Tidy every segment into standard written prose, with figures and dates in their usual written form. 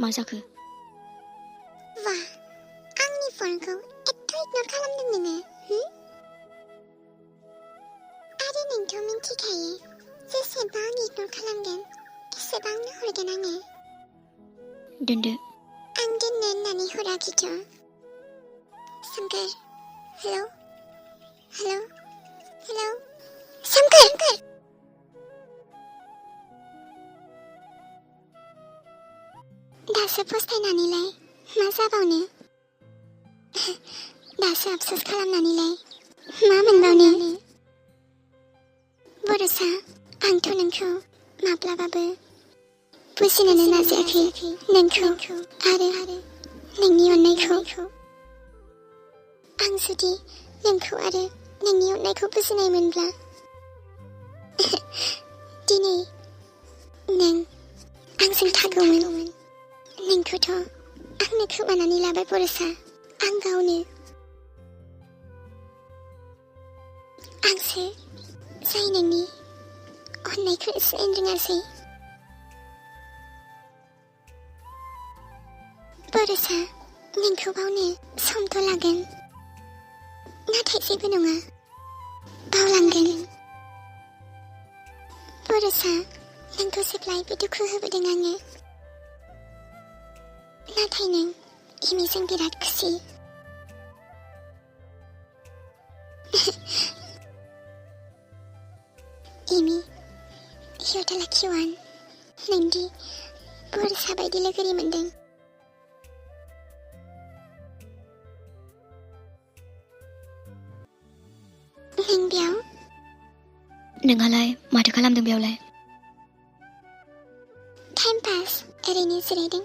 मा जाखो? वा आंनि फनखौ एथ' इगनर खालामदों नोङो आरो नोंथ' मिन्थिखायो जेसेबां इगनर खालामगोन एसेबांनो हरगोन आङो दोनदो आं दोननो होननानै हराखैथ' सोमखोर हेलौ हेलौ हेलौ सोमखोर दासो फस्थायनानैलाय मा जाबावनो दासो आफसोस खालामनानैलाय मा मोनबावनो बर'सा आंथ' नोंखौ माब्लाबाबो बुजिनोनो नाजायाखै नोंखौ आरो नोंनि अननायखौ आं जुदि नोंखौ आरो नोंनि अननायखौ बुजिनायमोनब्ला दिनै नों आंजों थागौमोन नोंखौथ' आंनो खोमानानै लाबाय बर'सा आं गावनो आंसो जाय नोंनि अननायखौ सिनायनो रोङासै बर'सा नोंखौ बावनो समथ' लागोन नाथाय जेबो नङा बावलांगोन बर'सा नोंखौ जेब्लायबो दुखु होबोदों आङो नाथाय नों इमिजों बिराद खुसि इमि you're the lucky one नोंदि बर'सा बायदि लोगोरि मोनदों नों बेयाव नोंहालाय माथो खालामदों बेयावलाय टाइम पास ओरैनो जिरायदों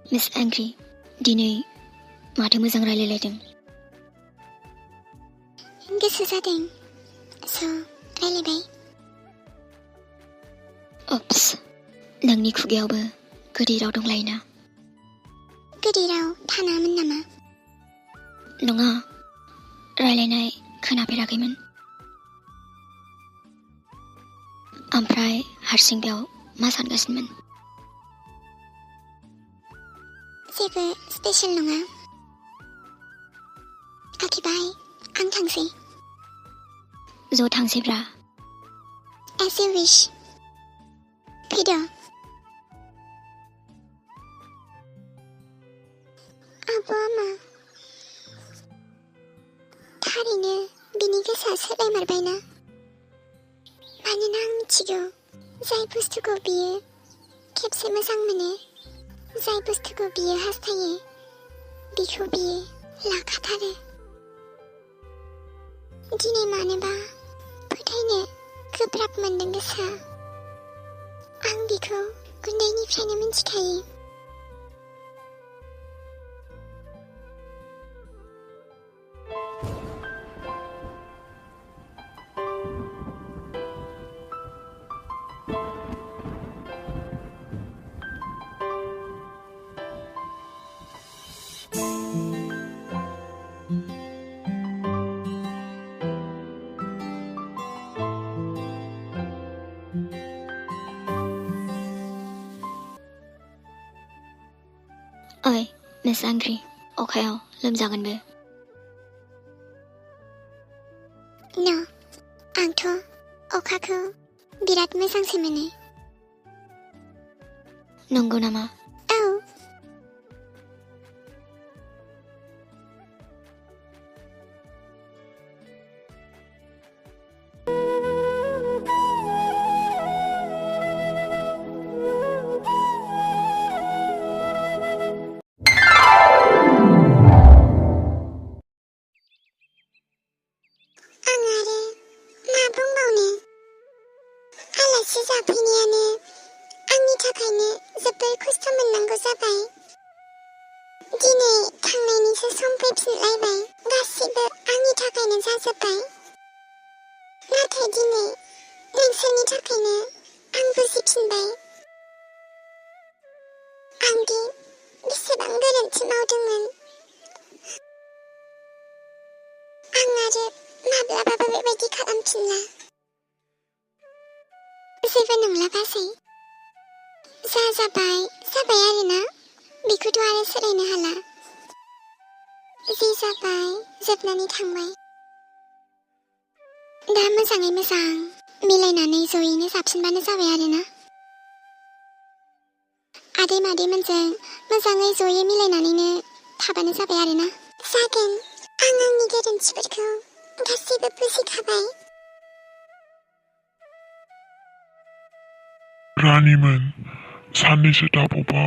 मिस एंग्रि दिनै माथो मोजां रायलायलायदों गोसो जादों स' रायलायबाय अप्स नोंनि खुगायावबो गोदै राव दंलायोना गोदै राव थानामोन नामा नङा रायलायनाय खोनाफेराखैमोन ओमफ्राय हारसिं बेयाव मा सानगासिनोमोन जेबो स्पेशल नङा आखिबाय आं थांसै ज' थांसैब्रा as you wish फैद' आब'आ मा थारैनो बिनि गोसोआ सोलायमारबायना मानोना आं मिथिगौ जाय बुस्थुखौ बियो खेबसे मोजां मोनो जाय बुस्थुखौ बियो हास्थायो बिखौ बियो लाखाथारो दिनै मानोबा फोथायनो गोब्राब मोनदों गोसोआ आं बिखौ उन्दैनिफ्रायनो मिथिखायो ओइ मिस एंग्रि अखायाव लोमजागोनबो न' आंथ' अखाखौ बिराद मोजांसो मोनो नंगौ नामा औ आं आरो मा बुंबावनो आलासि जाफैनायानो आंनि थाखायनो जोबोर खस्थ' मोननांगौ जाबाय दिनै थांनायनिसो सम फैफिनलायबाय गासिबो आंनि थाखायनो जाजोब्बाय नाथाय दिनै नोंसोरनि थाखायनो आं बुजिफिनबाय आंदि बेसेबां गोरोन्थि मावदोंमोन आं आरो माब्लाबाबो बेबायदि खालामफिनला जेबो नंला बाजै जाबाय आरोना बेखौथ' आरो सोलायनो हाला जि जाबाय जोबनानै थांबाय दा मोजाङै मोजां मिलायनानै जयैनो जाफिनबानो जाबाय आरोना आदै मादैमोनजों मोजाङै जयै मिलायनानैनो थाबानो जाबाय आरोना जागोन आं आंनि गोरोन्थिफोरखौ गासैबो बुजिखाबाय रानिमोन साननैसो थाबावबा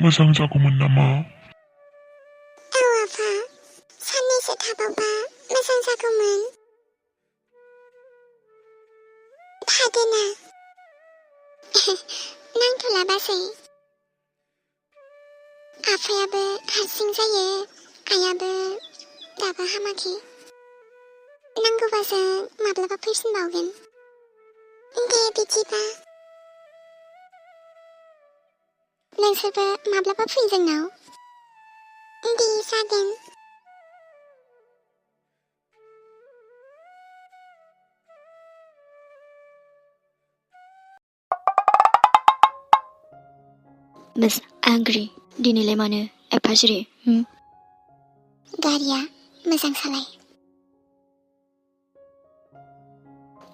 मोजां जागौमोन नामा औ आफा साननैसो थाबावबा मोजां जागौमोन थादोना नांथ'ला बासै आफायाबो हारसिं जायो आइयाबो दाबो हामाखै नांगौबा जों माब्लाबा फैफिनबावगोन दे बिदिबा नोंसोरबो माब्लाबा फै जोंनाव दे जागोन Miss Angry दिनैलाय मानो एफा सिरि गारिया मोजां सालाय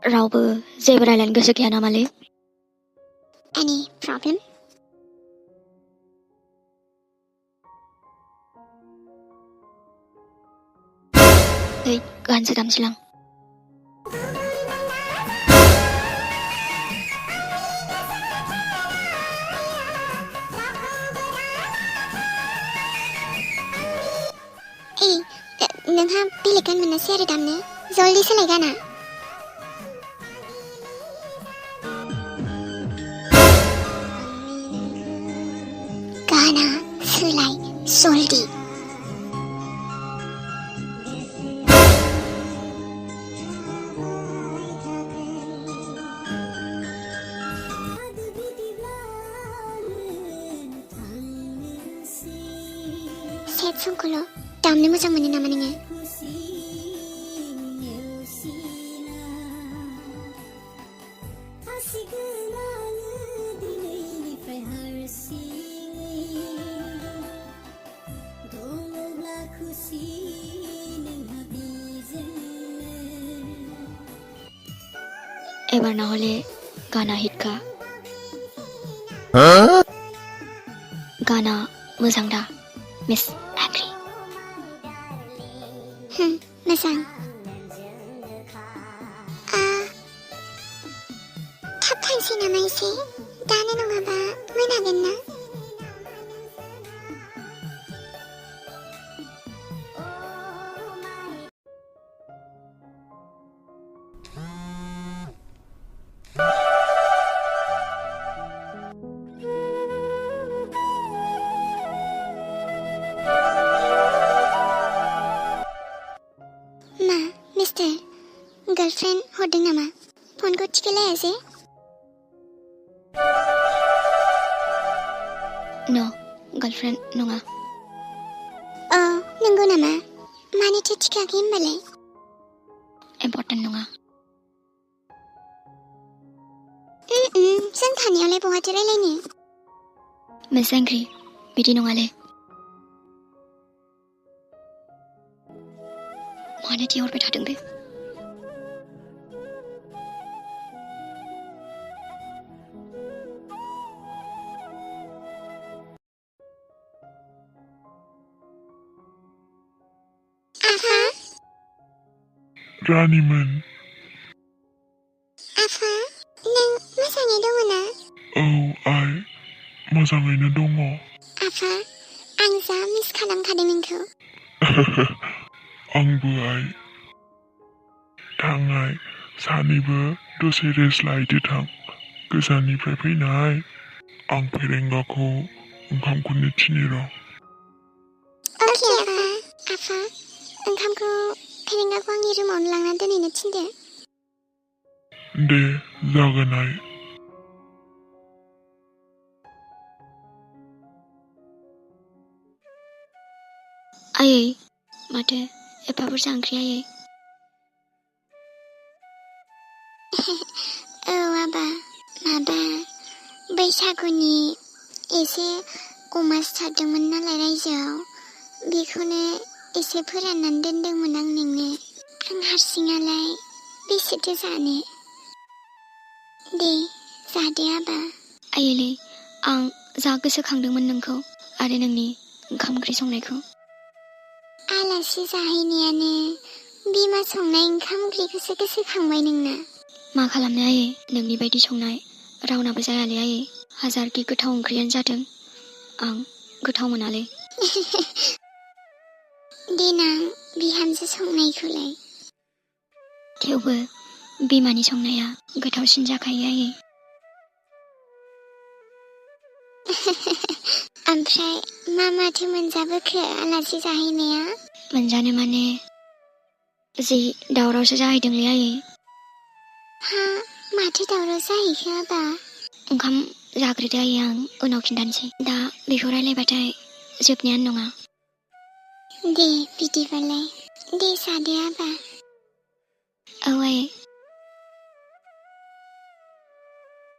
रावबो जेबो रायलायनो गोसो गैया नामालै Any problem? Hey, गानसो दामसैलां नोंहा बेलेग गान मोनासै आरो दामनो जल्दी सोलाय गाना गाना सोलाय जल्दी सेट संखौल' दामनो मोजां मोनो नामा नोङो एबार ना हले गाना हिटखा गाना मोजां दा मिस एंग्री मोजां थाब थांसै नामा एसे दानो नङाबा मोनागोन ना गर्लफ्रेंड हरदों नामा फनखौ थिखोलायासै नो गर्लफ्रेंड नङा नंगौ नामा मानोथो थिखाखै होमबालाय इम्पोर्टेन्ट नङा जों थानायावलाय बहाथो रायलायनो मिस एंग्री बिदि नङालै मानो थिहरबाय थादों बे रानिमोन आफा नों मोजाङै दङ ना औ आइ मोजाङैनो दङ आफा आं जा मिस खालामखादों नोंखौ आंबो आइ थांनाय सानैबो दसे रेस्ट लाहैदो थां गोजाननिफ्राय फैनाय आं फेरेंगाखौ ओंखाम खुरनो थिनो र' अके आफा ओंखामखौ फेरेंगाखौ आंनि रुमावनो लांना दोनहैनो थिनदो दे जागोन आइ आयै माथो एफा बुरजा ओंख्रि आयै औ आबा माबा बै बैसागुनि एसे अमा सिथारदोंमोन नालाय रायजोआव, बेखौनो एसे फोराननानै दोनदोंमोन आं नोंनो। आं हारसिङालाय बेसेथो जानो। दे जादो आबा। आइलै, आं जा गोसोखांदोंमोन नोंखौ आरो नोंनि ओंखाम ओंख्रि संनायखौ। आलासि जाहैनायानो बिमा संनाय ओंखाम ओंख्रिखौसो गोसोखांबाय नोंना। मा खालामनो आयै, नोंनि बायदि संनाय रावनाबो जायालै आयै। हाजारखि गोथाव ओंख्रियानो जाथों, आं गोथाव मोनालै। देनां बिहामजो संनायखौलाय? थेवबो बिमानि संनाया गोथावसिन जाखायो आयै। ओमफ्राय मा माथो मोनजाबोखो आलासि जाहैनाया? मोनजानो माने जि दावरावसो जाहैदोंलै आयै। हा, माथो दावराव जाहैखो आबा? ओंखाम जाग्रोदो आयै, आं उनाव खिन्थानोसै। दा बेखौ रायलायबाथाय जोबनायानो नङा। दे बिदिबालाय, दे जादो आबा। औ आयै।